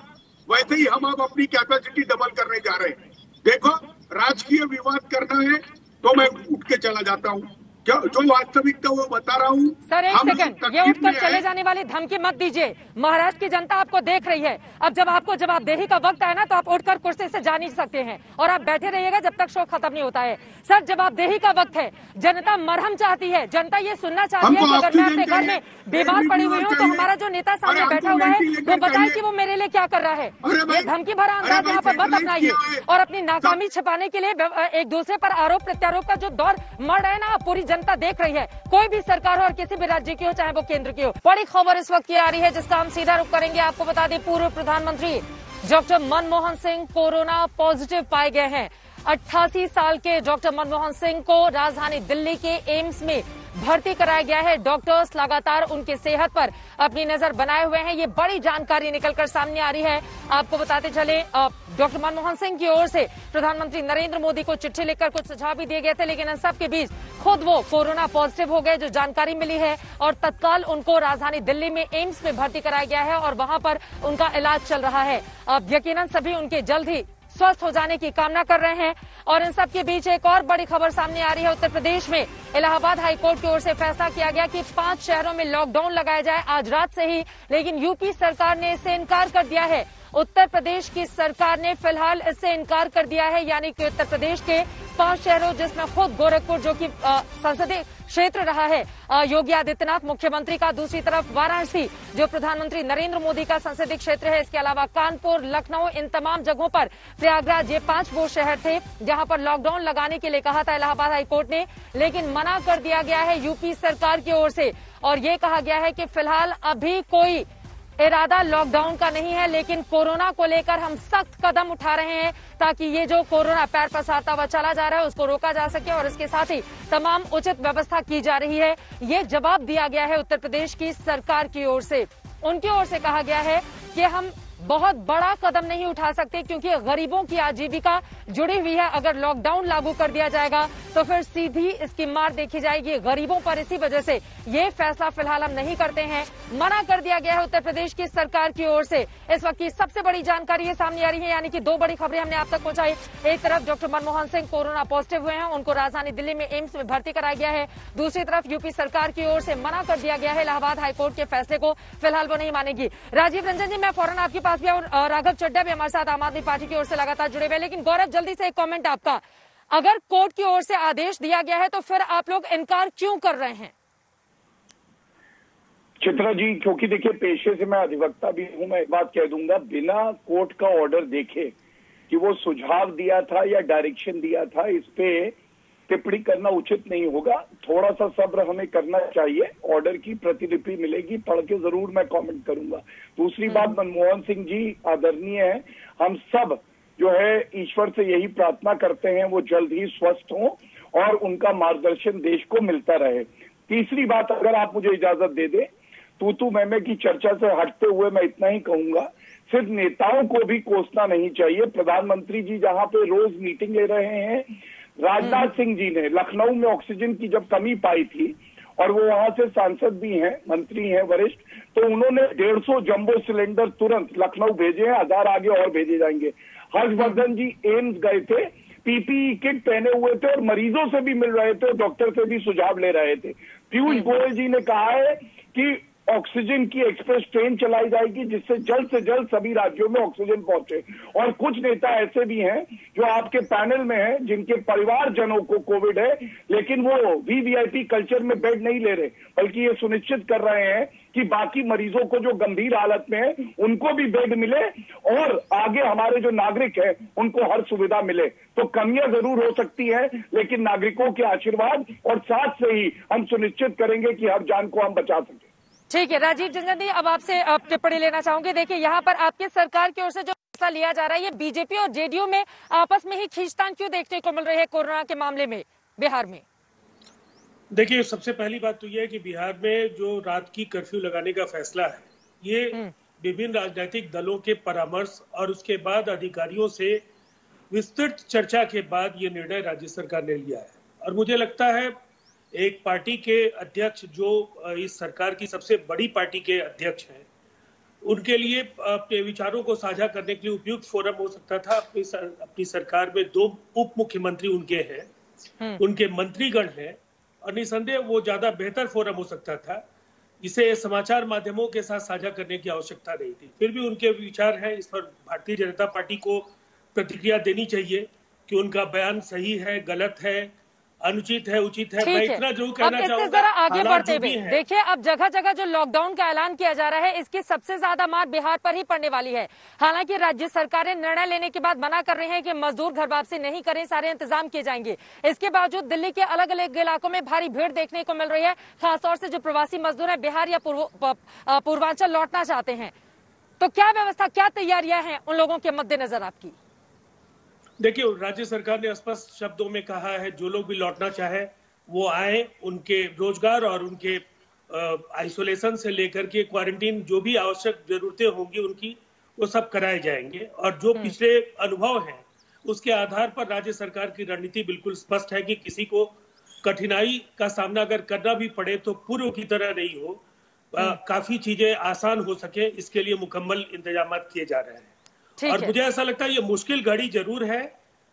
वैसे ही हम अब अपनी कैपेसिटी डबल करने जा रहे हैं। देखो, राजकीय विवाद करना है तो मैं उठ के चला जाता हूँ, जो वास्तविकता वो बता रहा हूँ। सर एक सेकंड, ये उठकर चले जाने वाली धमकी मत दीजिए। महाराष्ट्र की जनता आपको देख रही है। अब जब आपको जवाबदेही का वक्त आए ना तो आप उठकर कुर्सी से जा नहीं सकते हैं और आप बैठे रहिएगा जब तक शो खत्म नहीं होता है। सर जवाबदेही का वक्त है, जनता मरहम चाहती है, जनता ये सुनना चाहती है कि अगर मैं अपने घर में बीमार पड़ी हुई हूँ तो हमारा जो नेता सामने बैठा हुआ है वो बताए कि वो मेरे लिए क्या कर रहा है। ये धमकी भरा अंदाज यहाँ पर मत अपनाइए और अपनी नाकामी छिपाने के लिए एक दूसरे पर आरोप प्रत्यारोप का जो दौर मर रहा है ना, पूरी जनता देख रही है। कोई भी सरकार हो और किसी भी राज्य की हो, चाहे वो केंद्र की हो। बड़ी खबर इस वक्त की आ रही है जिसका हम सीधा रुख करेंगे। आपको बता दें, पूर्व प्रधानमंत्री doctor Manmohan Singh corona positive पाए गए हैं। 88 साल के डॉक्टर मनमोहन सिंह को राजधानी दिल्ली के एम्स में भर्ती कराया गया है। डॉक्टर्स लगातार उनके सेहत पर अपनी नजर बनाए हुए हैं। ये बड़ी जानकारी निकलकर सामने आ रही है। आपको बताते चले डॉक्टर मनमोहन सिंह की ओर से प्रधानमंत्री नरेंद्र मोदी को चिट्ठी लिखकर कुछ सुझाव भी दिए गए थे, लेकिन इन सब के बीच खुद वो कोरोना पॉजिटिव हो गए, जो जानकारी मिली है, और तत्काल उनको राजधानी दिल्ली में एम्स में भर्ती कराया गया है और वहां पर उनका इलाज चल रहा है। अब यकीनन सभी उनके जल्द ही स्वस्थ हो जाने की कामना कर रहे हैं। और इन सब के बीच एक और बड़ी खबर सामने आ रही है। उत्तर प्रदेश में इलाहाबाद हाईकोर्ट की ओर से फैसला किया गया कि 5 शहरों में लॉकडाउन लगाया जाए आज रात से ही, लेकिन यूपी सरकार ने इससे इनकार कर दिया है। उत्तर प्रदेश की सरकार ने फिलहाल इससे इनकार कर दिया है, यानी कि उत्तर प्रदेश के 5 शहरों, जिसमें खुद गोरखपुर जो कि संसदीय क्षेत्र रहा है योगी आदित्यनाथ मुख्यमंत्री का, दूसरी तरफ वाराणसी जो प्रधानमंत्री नरेंद्र मोदी का संसदीय क्षेत्र है, इसके अलावा कानपुर, लखनऊ, इन तमाम जगहों पर, प्रयागराज, ये 5 वो शहर थे जहां पर लॉकडाउन लगाने के लिए कहा था इलाहाबाद हाईकोर्ट ने, लेकिन मना कर दिया गया है यूपी सरकार की ओर से। और ये कहा गया है कि फिलहाल अभी कोई इरादा लॉकडाउन का नहीं है, लेकिन कोरोना को लेकर हम सख्त कदम उठा रहे हैं ताकि ये जो कोरोना पैर पसारता हुआ चला जा रहा है उसको रोका जा सके, और इसके साथ ही तमाम उचित व्यवस्था की जा रही है। ये जवाब दिया गया है उत्तर प्रदेश की सरकार की ओर से। उनकी ओर से कहा गया है कि हम बहुत बड़ा कदम नहीं उठा सकते क्योंकि गरीबों की आजीविका जुड़ी हुई है। अगर लॉकडाउन लागू कर दिया जाएगा तो फिर सीधी इसकी मार देखी जाएगी गरीबों पर। इसी वजह से ये फैसला फिलहाल हम नहीं करते हैं, मना कर दिया गया है उत्तर प्रदेश की सरकार की ओर से। इस वक्त की सबसे बड़ी जानकारी ये सामने आ रही है, यानी कि 2 बड़ी खबरें हमने आप तक पहुंचाई। एक तरफ doctor Manmohan Singh corona positive हुए हैं, उनको राजधानी दिल्ली में एम्स में भर्ती कराया गया है। दूसरी तरफ यूपी सरकार की ओर से मना कर दिया गया है इलाहाबाद हाईकोर्ट के फैसले को, फिलहाल वो नहीं मानेगी। राजीव रंजन जी, मैं फौरन आपके पास भी, और राघव चड्ढा भी हमारे साथ आम आदमी पार्टी की ओर से लगातार जुड़े हुए, लेकिन गौरव जल्दी से एक कमेंट आपका। अगर कोर्ट की ओर से आदेश दिया गया है तो फिर आप लोग इनकार क्यों कर रहे हैं? चित्रा जी, क्योंकि देखिए पेशे से मैं अधिवक्ता भी हूं, मैं एक बात कह दूंगा, बिना कोर्ट का ऑर्डर देखे कि वो सुझाव दिया था या डायरेक्शन दिया था, इस पे टिप्पणी करना उचित नहीं होगा। थोड़ा सा सब्र हमें करना चाहिए। ऑर्डर की प्रतिलिपि मिलेगी, पढ़ के जरूर मैं कमेंट करूंगा। दूसरी बात, मनमोहन सिंह जी आदरणीय है, हम सब जो है ईश्वर से यही प्रार्थना करते हैं वो जल्द ही स्वस्थ हों और उनका मार्गदर्शन देश को मिलता रहे। तीसरी बात, अगर आप मुझे इजाजत दे दें, तू मैं की चर्चा से हटते हुए मैं इतना ही कहूंगा, सिर्फ नेताओं को भी कोसना नहीं चाहिए। प्रधानमंत्री जी जहां पे रोज मीटिंग ले रहे हैं, राजनाथ सिंह जी ने लखनऊ में ऑक्सीजन की जब कमी पाई थी, और वो वहां से सांसद भी हैं, मंत्री हैं वरिष्ठ, तो उन्होंने 150 जंबो सिलेंडर तुरंत लखनऊ भेजे हैं, 1000 आगे और भेजे जाएंगे। हर्षवर्धन जी एम्स गए थे, पीपीई किट पहने हुए थे और मरीजों से भी मिल रहे थे, डॉक्टर से भी सुझाव ले रहे थे। पीयूष गोयल जी ने कहा है कि ऑक्सीजन की एक्सप्रेस ट्रेन चलाई जाएगी जिससे जल्द से जल्द सभी राज्यों में ऑक्सीजन पहुंचे। और कुछ नेता ऐसे भी हैं जो आपके पैनल में हैं जिनके परिवारजनों को कोविड है, लेकिन वो वीवीआईपी कल्चर में बेड नहीं ले रहे, बल्कि ये सुनिश्चित कर रहे हैं कि बाकी मरीजों को जो गंभीर हालत में है उनको भी बेड मिले और आगे हमारे जो नागरिक है उनको हर सुविधा मिले। तो कमियां जरूर हो सकती है, लेकिन नागरिकों के आशीर्वाद और साथ से ही हम सुनिश्चित करेंगे कि हर जान को हम बचा सकें। ठीक है राजीव रंजन जी, अब आपसे टिप्पणी लेना चाहूंगी। देखिए, यहाँ पर आपके सरकार की ओर से जो फैसला लिया जा रहा है, ये बीजेपी और जेडीयू में आपस में ही खींचतान क्यों देखने को मिल रही है कोरोना के मामले में बिहार में? देखिए, सबसे पहली बात तो यह है कि बिहार में जो रात की कर्फ्यू लगाने का फैसला है, ये विभिन्न राजनीतिक दलों के परामर्श और उसके बाद अधिकारियों से विस्तृत चर्चा के बाद ये निर्णय राज्य सरकार ने लिया है। और मुझे लगता है एक पार्टी के अध्यक्ष जो इस सरकार की सबसे बड़ी पार्टी के अध्यक्ष हैं, उनके लिए अपने विचारों को साझा करने के लिए उपयुक्त फोरम हो सकता था। अपनी सरकार में 2 उप मुख्यमंत्री उनके हैं, उनके मंत्रीगण हैं, और निसंदेह वो ज्यादा बेहतर फोरम हो सकता था। इसे समाचार माध्यमों के साथ साझा करने की आवश्यकता नहीं थी। फिर भी उनके विचार हैं, इस पर भारतीय जनता पार्टी को प्रतिक्रिया देनी चाहिए कि उनका बयान सही है, गलत है, अनुचित है, उचित है। मैं इतना जरूर कहना चाहूंगा। जरा आगे बढ़ते हुए देखिए, अब जगह जगह जो लॉकडाउन का ऐलान किया जा रहा है, इसकी सबसे ज्यादा मार बिहार पर ही पड़ने वाली है। हालांकि राज्य सरकारें निर्णय लेने के बाद मना कर रहे हैं कि मजदूर घर वापसी नहीं करें, सारे इंतजाम किए जाएंगे। इसके बावजूद दिल्ली के अलग अलग इलाकों में भारी भीड़ देखने को मिल रही है, खासतौर से जो प्रवासी मजदूर है बिहार या पूर्वांचल लौटना चाहते हैं। तो क्या व्यवस्था, क्या तैयारियां हैं उन लोगों के मद्देनजर आपकी? देखिए, राज्य सरकार ने स्पष्ट शब्दों में कहा है जो लोग भी लौटना चाहे वो आए, उनके रोजगार और उनके आइसोलेशन से लेकर के क्वारंटीन जो भी आवश्यक जरूरतें होंगी उनकी, वो सब कराए जाएंगे। और जो पिछले अनुभव हैं उसके आधार पर राज्य सरकार की रणनीति बिल्कुल स्पष्ट है कि किसी को कठिनाई का सामना अगर करना भी पड़े तो पूर्व की तरह नहीं हो, काफी चीजें आसान हो सके, इसके लिए मुकम्मल इंतजाम किए जा रहे हैं। और मुझे ऐसा लगता है ये मुश्किल घड़ी जरूर है,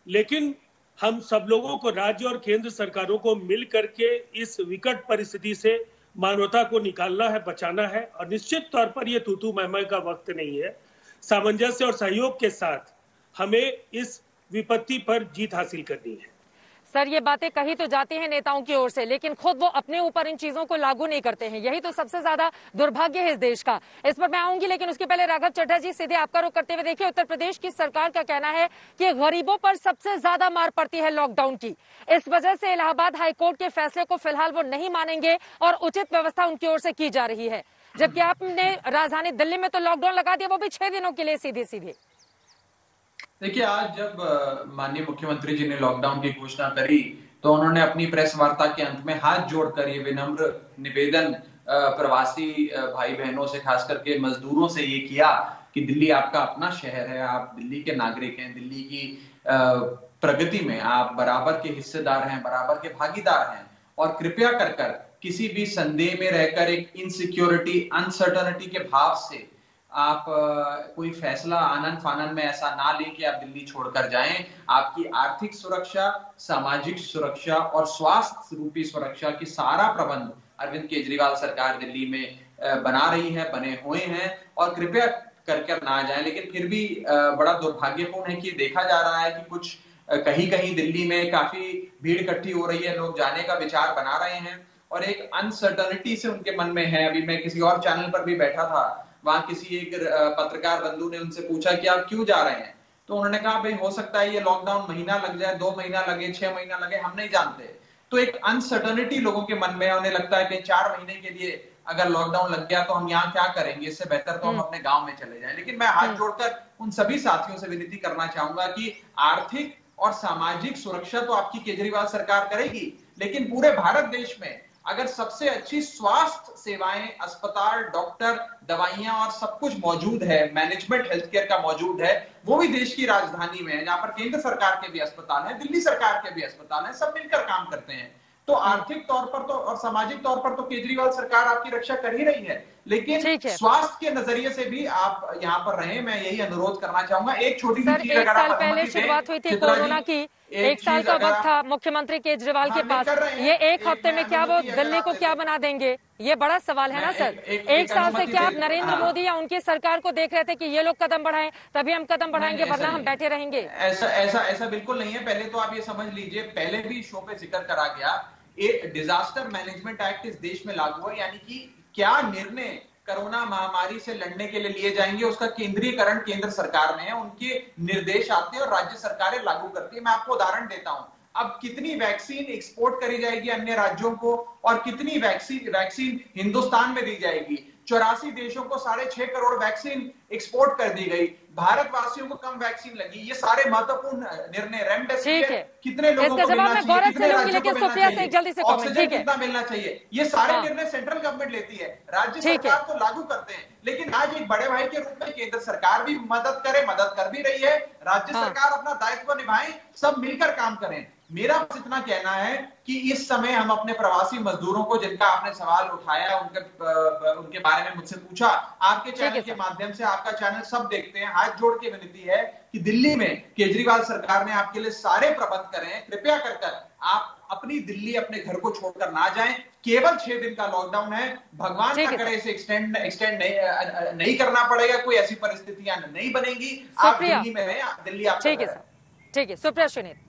लेकिन हम सब लोगों को, राज्य और केंद्र सरकारों को मिल करके इस विकट परिस्थिति से मानवता को निकालना है, बचाना है। और निश्चित तौर पर यह तू मैं का वक्त नहीं है। सामंजस्य और सहयोग के साथ हमें इस विपत्ति पर जीत हासिल करनी है। सर, ये बातें कही तो जाती हैं नेताओं की ओर से, लेकिन खुद वो अपने ऊपर इन चीजों को लागू नहीं करते हैं। यही तो सबसे ज्यादा दुर्भाग्य है इस देश का। इस पर मैं आऊंगी, लेकिन उसके पहले राघव चड्ढा जी, सीधे आपका रुख करते हुए देखिए, उत्तर प्रदेश की सरकार का कहना है कि गरीबों पर सबसे ज्यादा मार पड़ती है लॉकडाउन की। इस वजह से इलाहाबाद हाईकोर्ट के फैसले को फिलहाल वो नहीं मानेंगे और उचित व्यवस्था उनकी ओर से की जा रही है। जबकि आपने राजधानी दिल्ली में तो लॉकडाउन लगा दिया, वो भी 6 दिनों के लिए सीधे सीधे। देखिए, आज जब माननीय मुख्यमंत्री जी ने लॉकडाउन की घोषणा करी तो उन्होंने अपनी प्रेस वार्ता के अंत में हाथ जोड़कर ये विनम्र निवेदन प्रवासी भाई बहनों से, खास करके मजदूरों से ये किया कि दिल्ली आपका अपना शहर है, आप दिल्ली के नागरिक हैं, दिल्ली की प्रगति में आप बराबर के हिस्सेदार हैं, बराबर के भागीदार हैं। और कृपया कर किसी भी संदेह में रहकर एक इनसिक्योरिटी, अनसर्टनिटी के भाव से आप कोई फैसला आनन फानन में ऐसा ना लें कि आप दिल्ली छोड़कर जाएं। आपकी आर्थिक सुरक्षा, सामाजिक सुरक्षा और स्वास्थ्य रूपी सुरक्षा की सारा प्रबंध अरविंद केजरीवाल सरकार दिल्ली में बना रही है, बने हुए हैं, और कृपया कर ना जाएं। लेकिन फिर भी बड़ा दुर्भाग्यपूर्ण है कि देखा जा रहा है कि कुछ कहीं दिल्ली में काफी भीड़ इकट्ठी हो रही है, लोग जाने का विचार बना रहे हैं और एक अनसर्टनिटी से उनके मन में है। अभी मैं किसी और चैनल पर भी बैठा था, वहां किसी एक पत्रकार बंधु ने उनसे पूछा कि आप क्यों जा रहे हैं, तो उन्होंने कहा भाई हो सकता है ये लॉकडाउन महीना लग जाए, 2 महीना लगे, 6 महीना लगे, हम नहीं जानते। तो एक अनसर्टनिटी लोगों के मन में है, उन्हें लगता है कि 4 महीने के लिए अगर लॉकडाउन लग गया तो हम यहाँ क्या करेंगे, इससे बेहतर तो हम अपने गांव में चले जाएं। लेकिन मैं हाथ जोड़कर उन सभी साथियों से विनती करना चाहूंगा कि आर्थिक और सामाजिक सुरक्षा तो आपकी केजरीवाल सरकार करेगी, लेकिन पूरे भारत देश में अगर सबसे अच्छी स्वास्थ्य सेवाएं, अस्पताल, डॉक्टर, दवाइयां और सब कुछ मौजूद है, मैनेजमेंट हेल्थ केयर का मौजूद है, वो भी देश की राजधानी में है, जहां पर केंद्र सरकार के भी अस्पताल है, दिल्ली सरकार के भी अस्पताल है, सब मिलकर काम करते हैं, तो आर्थिक तौर पर तो और सामाजिक तौर पर तो केजरीवाल सरकार आपकी रक्षा कर ही रही है। लेकिन स्वास्थ्य के नजरिए से भी आप यहाँ पर रहें, मैं यही अनुरोध करना चाहूंगा। एक छोटी सी चीज, अगर आप पहले शुरुआत हुई थी कोरोना की, 1 साल का वक्त था मुख्यमंत्री केजरीवाल के पास, ये 1 हफ्ते में क्या वो दिल्ली को क्या बना देंगे, ये बड़ा सवाल है ना सर। 1 साल से क्या आप नरेंद्र मोदी या उनकी सरकार को देख रहे थे कि ये लोग कदम बढ़ाएं तभी हम कदम बढ़ाएंगे, वरना हम बैठे रहेंगे? ऐसा बिल्कुल नहीं है। पहले तो आप ये समझ लीजिए, पहले भी शो पे जिक्र करा गया, एक डिजास्टर मैनेजमेंट एक्ट इस देश में लागू है, यानी कि क्या निर्णय कोरोना महामारी से लड़ने के लिए लिए जाएंगे उसका केंद्रीयकरण केंद्र सरकार में है, उनके निर्देश आते हैं और राज्य सरकारें लागू करती है। मैं आपको उदाहरण देता हूं, अब कितनी वैक्सीन एक्सपोर्ट करी जाएगी अन्य राज्यों को और कितनी वैक्सीन हिंदुस्तान में दी जाएगी। 84 देशों को 6.5 करोड़ वैक्सीन एक्सपोर्ट कर दी गई, भारतवासियों को कम वैक्सीन लगी। ये सारे महत्वपूर्ण निर्णय, रेमडेसिविर कितने लोगों को मिलना चाहिए, कितने राज्यों को मिलना चाहिए, ऑक्सीजन कितना मिलना चाहिए, ये सारे निर्णय सेंट्रल गवर्नमेंट लेती है, राज्य सरकार तो लागू करते हैं। लेकिन आज एक बड़े भाई के रूप में केंद्र सरकार भी मदद कर भी रही है, राज्य सरकार अपना दायित्व निभाएं, सब मिलकर काम करें। मेरा बस इतना कहना है कि इस समय हम अपने प्रवासी मजदूरों को, जिनका आपने सवाल उठाया, उनके बारे में मुझसे पूछा, आपके चैनल के माध्यम से, आपका चैनल सब देखते हैं, हाथ जोड़ के विनती है कि दिल्ली में केजरीवाल सरकार ने आपके लिए सारे प्रबंध करे हैं। कृपया कर आप अपनी दिल्ली, अपने घर को छोड़कर ना जाएं। केवल 6 दिन का लॉकडाउन है, भगवान ना करे इसे एक्सटेंड नहीं करना पड़ेगा, कोई ऐसी परिस्थितियां नहीं बनेगी। आप दिल्ली में हैं, दिल्ली आप। ठीक है, सुप्रिया श्रीनेत।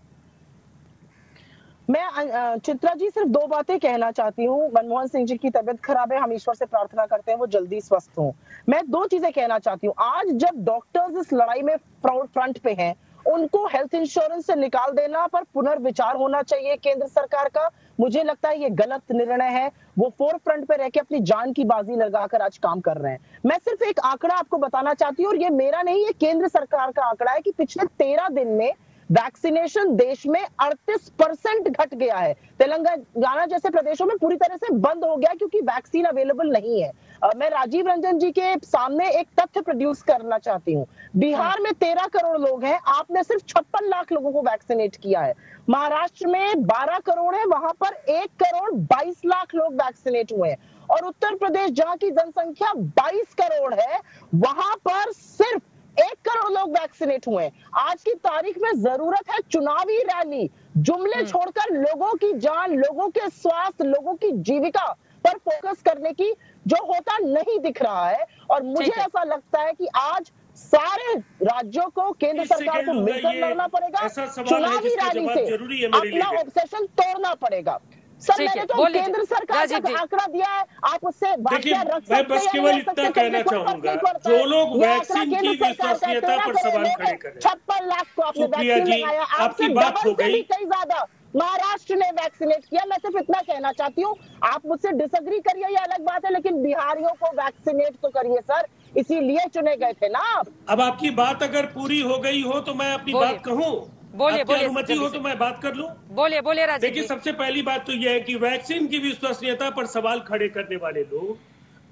मैं चित्रा जी सिर्फ 2 बातें कहना चाहती हूँ। मनमोहन सिंह जी की तबीयत खराब है, हम ईश्वर से प्रार्थना करते हैं वो जल्दी स्वस्थ हों। मैं 2 चीजें कहना चाहती हूँ। आज जब डॉक्टर्स इस लड़ाई में फ्रंट पे हैं, उनको हेल्थ इंश्योरेंस से निकाल देना पर पुनर्विचार होना चाहिए केंद्र सरकार का। मुझे लगता है ये गलत निर्णय है। वो फोर फ्रंट पे रह के अपनी जान की बाजी लगाकर आज काम कर रहे हैं। मैं सिर्फ एक आंकड़ा आपको बताना चाहती हूँ, और ये मेरा नहीं, ये केंद्र सरकार का आंकड़ा है कि पिछले 13 दिन में वैक्सीनेशन देश में 38% घट गया है। तेलंगाना जैसे प्रदेशों में पूरी तरह से बंद हो गया क्योंकि वैक्सीन अवेलेबल नहीं है। मैं राजीव रंजन जी के सामने एक तथ्य प्रोड्यूस करना चाहती हूँ। बिहार में 13 करोड़ लोग हैं, आपने सिर्फ 56 लाख लोगों को वैक्सीनेट किया है। महाराष्ट्र में 12 करोड़ है, वहां पर 1 करोड़ 22 लाख लोग वैक्सीनेट हुए हैं। और उत्तर प्रदेश जहां की जनसंख्या 22 करोड़ है, वहां पर सिर्फ 1 करोड़ लोग वैक्सीनेट हुए हैं। आज की तारीख में जरूरत है चुनावी रैली, जुमले छोड़कर लोगों की जान, लोगों के स्वास्थ्य, लोगों की जीविका पर फोकस करने की, जो होता नहीं दिख रहा है। और मुझे ऐसा लगता है कि आज सारे राज्यों को, केंद्र सरकार को मिलकर लड़ना पड़ेगा, चुनावी रैली से अपना ऑब्सेशन तोड़ना पड़ेगा। सर, मैंने तो केंद्र सरकार का आंकड़ा दिया है, आप उससे वाकया रख सकते हैं। मैं बस केवल इतना कहना चाहूंगा, जो लोग वैक्सीन की विश्वसनीयता पर सवाल खड़े करें, 56 लाख को आपने वैक्सीन लगाया, आपसे डबल से भी कई ज्यादा महाराष्ट्र ने वैक्सीनेट किया। मैं सिर्फ इतना कहना चाहती हूँ, आप मुझसे डिसएग्री करिए, ये अलग बात है, लेकिन बिहारियों को वैक्सीनेट तो करिए सर, इसीलिए चुने गए थे ना आप। अब आपकी बात अगर पूरी हो गई हो तो मैं अपनी बात कहूँ, बोलिए, अनुमति हो तो मैं बात कर लूं। बोलिए राजीव। देखिए, सबसे पहली बात तो यह है कि वैक्सीन की विश्वसनीयता पर सवाल खड़े करने वाले लोग,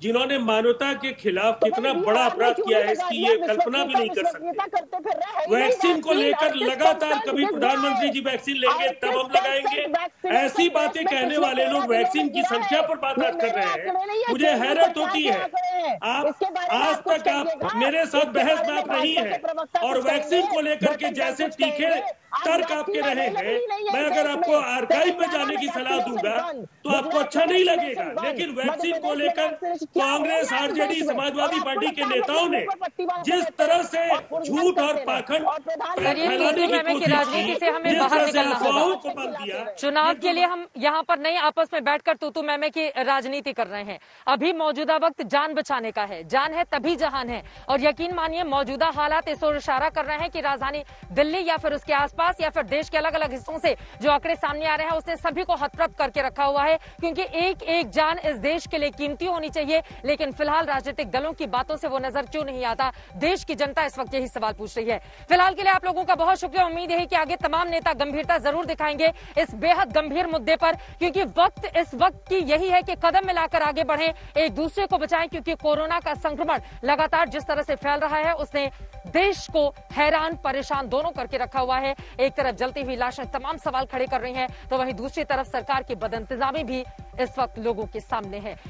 जिन्होंने मानवता के खिलाफ कितना बड़ा अपराध किया है, इसकी ये कल्पना भी नहीं कर सकते। वैक्सीन को लेकर लगातार कभी प्रधानमंत्री जी वैक्सीन लेंगे तब हम लगाएंगे, ऐसी बातें कहने वाले लोग वैक्सीन की संख्या पर बात कर रहे हैं। मुझे हैरत होती है, आप आज तक आप मेरे साथ बहस में आप नहीं है, और वैक्सीन को लेकर के जैसे तीखे तर्क आपके रहे हैं, मैं अगर आपको आर्काइव में जाने की सलाह दूंगा तो आपको अच्छा नहीं लगेगा। लेकिन वैक्सीन को लेकर कांग्रेस, आरजेडी, समाजवादी पार्टी के नेताओं ने जिस तरह से झूठ और पाखंड फैलाने की कोशिश राजनीति से हमें बाहर निकलना होगा। चुनाव के लिए हम यहाँ पर नहीं आपस में बैठकर तू मैमे की राजनीति कर रहे हैं। अभी मौजूदा वक्त जान बचाने का है, जान है तभी जहान है। और यकीन मानिए मौजूदा हालात इस ओर इशारा कर रहे हैं कि राजधानी दिल्ली या फिर उसके आसपास या फिर देश के अलग अलग हिस्सों से जो आंकड़े सामने आ रहे हैं, उसने सभी को हतप्रभ करके रखा हुआ है, क्योंकि एक एक जान इस देश के लिए कीमती होनी चाहिए। लेकिन फिलहाल राजनीतिक दलों की बातों से वो नजर क्यों नहीं आता? देश की जनता इस वक्त यही सवाल पूछ रही है। फिलहाल के लिए आप लोगों का बहुत शुक्रिया। उम्मीद है कि आगे तमाम नेता गंभीरता जरूर दिखाएंगे इस बेहद गंभीर मुद्दे पर, क्योंकि इस वक्त की यही है कि कदम मिलाकर आगे बढ़ें, एक दूसरे को बचाएं, क्योंकि कोरोना का संक्रमण लगातार जिस तरह से फैल रहा है उसने देश को हैरान परेशान दोनों करके रखा हुआ है। एक तरफ जलती हुई लाशें तमाम सवाल खड़े कर रही हैं, तो वहीं दूसरी तरफ सरकार की बदइंतजामी भी इस वक्त लोगों के सामने है।